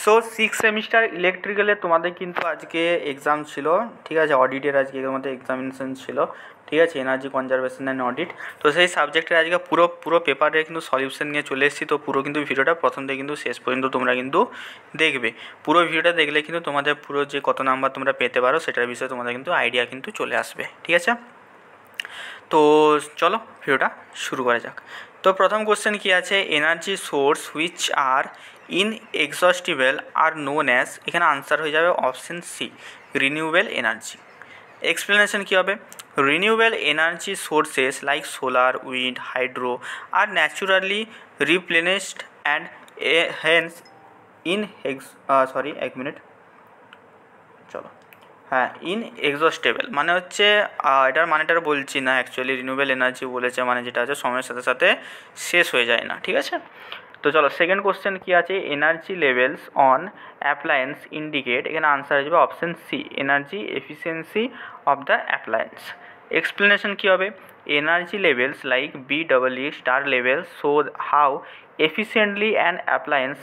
So 6 semester ইলেকট্রিক্যালে তোমাদের কিন্তু আজকে এক্সাম ছিল, ঠিক আছে, অডিটের আজকে তোমাদের এক্সামিনেশন ছিল, ঠিক আছে, এনার্জি কনজারভেশন অ্যান্ড অডিট। তো সেই সাবজেক্টের আজকে পুরো পেপারে কিন্তু সলিউশন নিয়ে চলে এসেছি। তো পুরো কিন্তু ভিডিওটা প্রথম থেকে কিন্তু শেষ পর্যন্ত তোমরা কিন্তু দেখবে। পুরো ভিডিওটা দেখলে কিন্তু তোমাদের পুরো যে কত নাম্বার তোমরা পেতে পারো সেটার বিষয়ে তোমাদের কিন্তু আইডিয়া কিন্তু চলে আসবে, ঠিক আছে। তো চলো ভিডিওটা শুরু করা যাক। তো প্রথম কোশ্চেন কী আছে, energy source which are inexhaustible are known as, এখানে আনসার হয়ে যাবে option C, renewable energy. Explanation কী হবে, renewable energy sources like solar, wind, hydro are naturally replenished and hence এক মিনিট, চলো, হ্যাঁ, ইনএক্সস্টেবল মানে হচ্ছে এটার মানেটা বলছি না, অ্যাকচুয়ালি রিনিউয়েবল এনার্জি বলেছে মানে যেটা আছে সময়ের সাথে সাথে শেষ হয়ে যায় না, ঠিক আছে। তো চলো সেকেন্ড কোশ্চেন কী আছে, energy levels on appliance indicate, এখানে আনসার হয়ে যাবে option C, energy efficiency of the appliance. Explanation কী হবে, energy levels like BEE star level shows how efficiently an appliance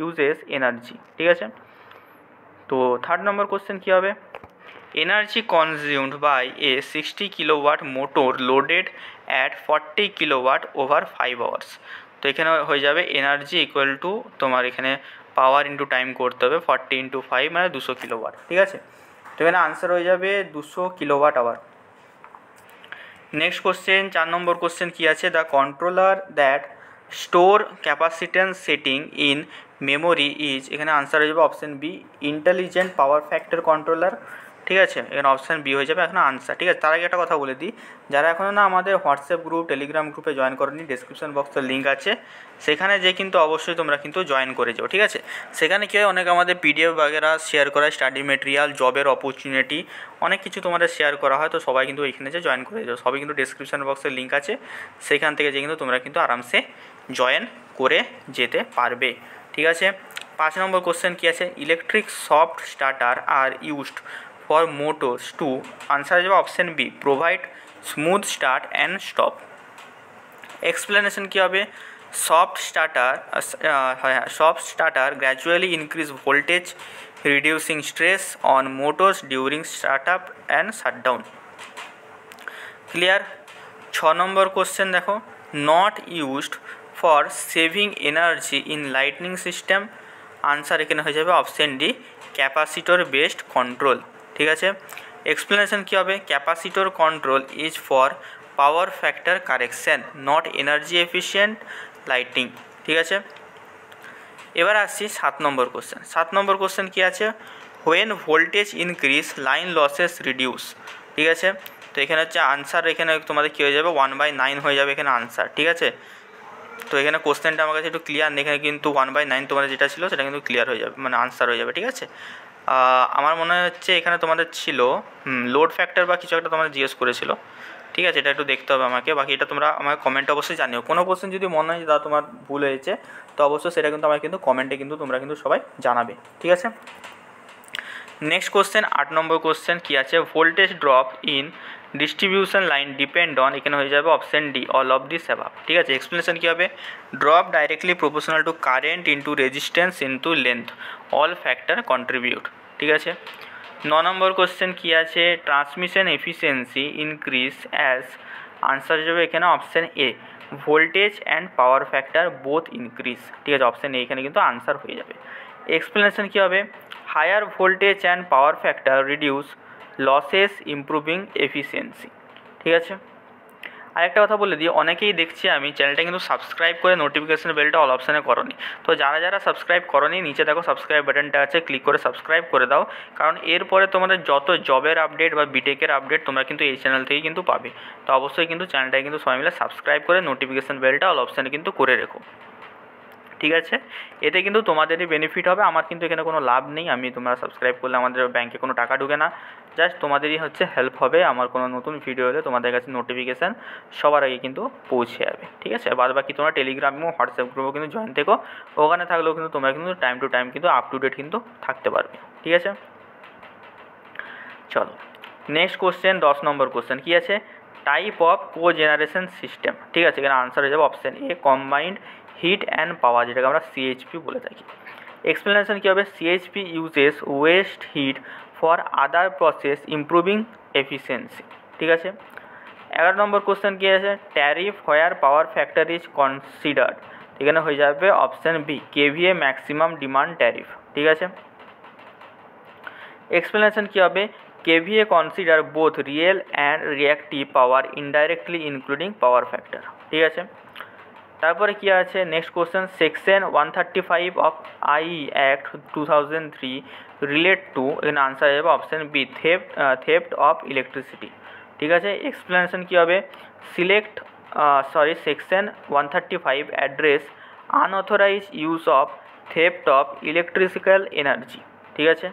uses energy, ঠিক আছে। তো থার্ড নম্বর কোশ্চেন কী হবে, energy consumed by a 60 kilowatt motor loaded at 40 kilowatt over 5 hours. তো এখানে হয়ে যাবে এনার্জি ইকুয়াল টু তোমার এখানে পাওয়ার ইন্টু টাইম করতে হবে, 40 ইন্টু 5 মানে 200 কিলোওয়াট, ঠিক আছে। তো এখানে আনসার হয়ে যাবে 200 কিলোওয়াট আওয়ার। নেক্সট কোশ্চেন 4 নম্বর কোশ্চেন কী আছে, the controller that store capacitance setting in memory is, এখানে আনসার হয়ে যাবে option B, intelligent power factor controller, ঠিক আছে। এখানে অপশান বি হয়ে যাবে এখন আনসার, ঠিক আছে। তার আগে একটা কথা বলে দিই, যারা এখনও না আমাদের হোয়াটসঅ্যাপ গ্রুপ টেলিগ্রাম গ্রুপে জয়েন করেনি, ডেসক্রিপশন বক্সের লিঙ্ক আছে, সেখানে যে কিন্তু অবশ্যই তোমরা কিন্তু জয়েন করে যাও, ঠিক আছে। সেখানে কি হয়, অনেক আমাদের PDF বাগেরা শেয়ার করা, স্টাডি মেটেরিয়াল, জবের অপরচুনিটি, অনেক কিছু তোমাদের শেয়ার করা হয়। তো সবাই কিন্তু এইখানে যে জয়েন করে যাও, সবই কিন্তু ডেসক্রিপশন বক্সের লিঙ্ক আছে, সেখান থেকে যে কিন্তু তোমরা কিন্তু আরামসে জয়েন করে যেতে পারবে, ঠিক আছে। 5 নম্বর কোশ্চেন কী আছে, electric soft starter are used for motors to, answer হয়ে যাবে option B, provide smooth start and stop. Explanation কী হবে, soft starter gradually increase voltage reducing stress on motors during start up and shutdown. Clear. 6 number question দেখো, not used for saving energy in lightning system, answer এখানে হয়ে যাবে option D, capacitor based control, ঠিক আছে। Explanation কী হবে, capacitor control is for power factor correction not energy efficient lighting, ঠিক আছে। এবার আসছি 7 নম্বর কোশ্চেন। 7 নম্বর কোশ্চেন কী আছে, when voltage increase line losses reduce, ঠিক আছে। তো এখানে হচ্ছে আনসার, এখানে তোমাদের কী হয়ে যাবে 1/9 হয়ে যাবে এখানে আনসার, ঠিক আছে। তো এখানে কোশ্চেনটা আমার কাছে একটু ক্লিয়ার নেই, এখানে কিন্তু 1/9 তোমাদের যেটা ছিল সেটা কিন্তু ক্লিয়ার হয়ে যাবে, মানে আনসার হয়ে যাবে, ঠিক আছে। আমার মনে হচ্ছে এখানে তোমাদের ছিল লোড ফ্যাক্টর বা কিছু একটা তোমাদের জিজ্ঞেস করেছিল, ঠিক আছে, এটা একটু দেখতে হবে আমাকে। বাকি এটা তোমরা আমাকে কমেন্টে অবশ্যই জানিও, কোনো কোশ্চেন যদি মনে হয় দাদা তোমার ভুল হয়েছে তো অবশ্যই সেটা কিন্তু আমাকে কিন্তু কমেন্টে কিন্তু তোমরা কিন্তু সবাই জানাবে, ঠিক আছে। নেক্সট কোশ্চেন 8 নম্বর কোশ্চেন কী আছে, voltage drop in distribution line depend on, এখানে হয়ে যাবে option D, all of this above, ঠিক আছে। এক্সপ্লেনেশন কী হবে, drop directly proportional to current into resistance into length, all factor contribute, ঠিক আছে। 9 নম্বর কোশ্চেন কী আছে, transmission efficiency increase as, answer যাবে এখানে option A, voltage and power factor both increase, ঠিক আছে, অপশান এ এখানে কিন্তু আনসার হয়ে যাবে। এক্সপ্লেনেশন কী হবে, higher voltage and power factor reduce losses improving efficiency, ঠিক আছে। আরেকটা কথা বলে দিই, অনেকেই দেখছি আমি চ্যানেলটা কিন্তু সাবস্ক্রাইব করে নোটিফিকেশন বেলটা অল অপশানে করনি। তো যারা যারা সাবস্ক্রাইব করনি, নিচে দেখো সাবস্ক্রাইব বাটনটা আছে, ক্লিক করে সাবস্ক্রাইব করে দাও, কারণ এরপরে তোমাদের যত জবের আপডেট বা বিটেকের আপডেট তোমরা কিন্তু এই চ্যানেল থেকেই কিন্তু পাবে। তো অবশ্যই কিন্তু চ্যানেলটাকে কিন্তু সবাই মিলে সাবস্ক্রাইব করে নোটিফিকেশন বেলটা অল অপশানে কিন্তু করে রেখো, ঠিক আছে। এতে কিন্তু তোমাদেরই বেনিফিট হবে, আমার কিন্তু এখানে কোনো লাভ নেই, আমি তোমরা সাবস্ক্রাইব করলে আমাদের ব্যাংকে কোনো টাকা ঢুকে না, জাস্ট তোমাদেরই হচ্ছে হেল্প হবে, আমার কোনো নতুন ভিডিও হলে তোমাদের কাছে নোটিফিকেশান সবার আগে কিন্তু পৌঁছে যাবে, ঠিক আছে। বাদ বাকি তোমরা টেলিগ্রাম এবং হোয়াটসঅ্যাপ গ্রুপেও কিন্তু জয়েন থেকো, ওখানে থাকলেও কিন্তু তোমরা কিন্তু টাইম টু টাইম কিন্তু আপ টু ডেট কিন্তু থাকতে পারবে, ঠিক আছে। চলো নেক্সট কোশ্চেন 10 নম্বর কোশ্চেন কী আছে, টাইপ অফ কোজেনারেশন সিস্টেম, ঠিক আছে। এখানে আনসার হয়ে যাবে option A, combined heat and power, যেটাকে আমরা CHP বলে থাকি। এক্সপ্লেনেশন কী হবে, CHP uses waste heat for other process improving efficiency. ঠিক আছে। 11 নম্বর কোশ্চেন কী আছে, tariff where power factor is considered, এখানে হয়ে যাবে option B KVA maximum demand tariff. ঠিক আছে। এক্সপ্লেনেশন কী হবে, KVA consider both real and reactive power indirectly including power factor. ঠিক আছে। তারপরে কী আছে, next question, section 135 of I act 2003 relate to, এখানে আনসার হয়ে যাবে option B theft of electricity. ঠিক আছে। এক্সপ্লেনেশন কী হবে, section 135 address unauthorise use of theft of electrical energy. ঠিক আছে।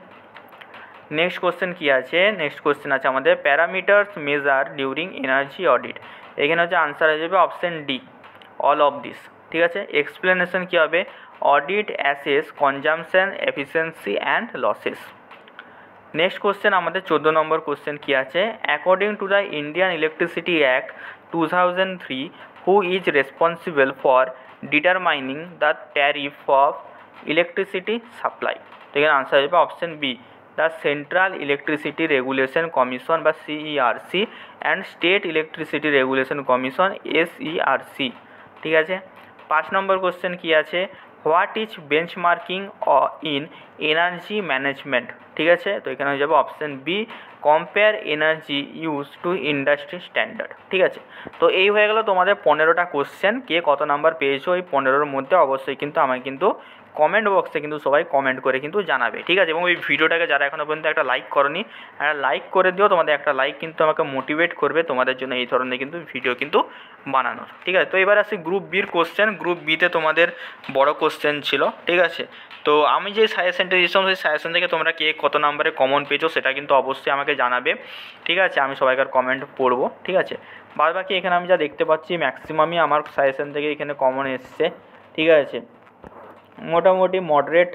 নেক্সট কোশ্চেন কী আছে, নেক্সট কোশ্চেন আছে আমাদের parameters measure during energy audit, এখানে হচ্ছে আনসার হয়ে যাবে option D all of this. ঠিক আছে। এক্সপ্লেনেশন কী হবে, audit assess consumption efficiency and losses. Next question আমাদের 14 নম্বর কোশ্চেন কী আছে, according to the Indian electricity act 2003 who is responsible for determining the tariff of electricity supply, এখানে answer হয়ে যাবে option B the central electricity regulation commission বা CERC and state electricity regulation commission SERC. ঠিক আছে। 5 number question কী আছে, what is benchmarking in energy management. ঠিক আছে। তো এখানে হয়ে যাবে option B compare energy use to industry standard. ঠিক আছে। তো এই হয়ে গেল তোমাদের 15টা কোশ্চেন। কে কত নাম্বার পেয়েছো এই 15-র মধ্যে অবশ্যই কিন্তু আমায় কিন্তু কমেন্ট বক্সে কিন্তু সবাই কমেন্ট করে কিন্তু জানাবে। ঠিক আছে। এবং এই ভিডিওটাকে যারা এখনও পর্যন্ত একটা লাইক করনি, একটা লাইক করে দিও, তোমাদের একটা লাইক কিন্তু আমাকে মোটিভেট করবে তোমাদের জন্য এই ধরনের কিন্তু ভিডিও কিন্তু বানানোর। ঠিক আছে। তো এবার আসি গ্রুপ বির কোশ্চেন। গ্রুপ বিতে তোমাদের বড় কোশ্চেন ছিল। ঠিক আছে। তো আমি যে সাজেশনটা দিয়েছিলাম সেই সাজেশন থেকে তোমরা কে কত নাম্বারে কমন পেয়েছো সেটা কিন্তু অবশ্যই আমাকে জানাবে। ঠিক আছে। আমি সবাইকার কমেন্ট পড়বো। ঠিক আছে। বাদ বাকি এখানে আমি যা দেখতে পাচ্ছি ম্যাক্সিমামই আমার সাজেশন থেকে এখানে কমন এসছে। ঠিক আছে। মোটামুটি মডারেট,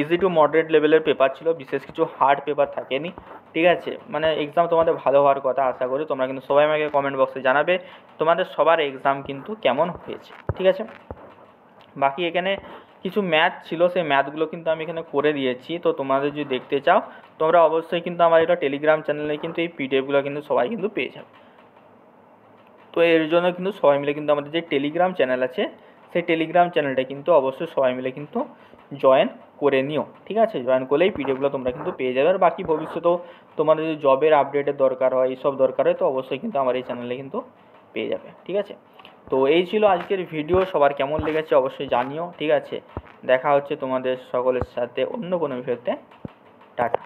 ইজি টু মডারেট লেভেলের পেপার ছিল, বিশেষ কিছু হার্ড পেপার থাকেনি। ঠিক আছে। মানে এক্সাম তোমাদের ভালো হওয়ার কথা আশা করি। তোমরা কিন্তু সবাই আমাকে কমেন্ট বক্সে জানাবে তোমাদের সবার এক্সাম কিন্তু কেমন হয়েছে। ঠিক আছে। বাকি এখানে কিছু ম্যাথ ছিল, সেই ম্যাথগুলো কিন্তু আমি এখানে করে দিয়েছি। তো তোমাদের যদি দেখতে চাও তোমরা অবশ্যই কিন্তু আমার এটা টেলিগ্রাম চ্যানেলে কিন্তু এই পিডিএফগুলো কিন্তু সবাই কিন্তু পেয়ে যাবে। তো এর জন্য কিন্তু সবাই মিলে কিন্তু আমাদের যে টেলিগ্রাম চ্যানেল আছে সেই টেলিগ্রাম চ্যানেলটা কিন্তু অবশ্যই সবাই মিলে কিন্তু জয়েন করে নিও। ঠিক আছে। জয়েন করলেই পিডিএফগুলো তোমরা কিন্তু পেয়ে যাবে। আর বাকি ভবিষ্যতেও তোমাদের যদি জবের আপডেটের দরকার হয়, এইসব দরকার হয়, তো অবশ্যই কিন্তু আমার এই চ্যানেলে কিন্তু পেয়ে যাবে। ঠিক আছে। তো এই ছিল আজকের ভিডিও। সবার কেমন লেগেছে অবশ্যই জানিও। ঠিক আছে। দেখা হচ্ছে তোমাদের সকলের সাথে অন্য কোনো বিষয়তে। টাটা।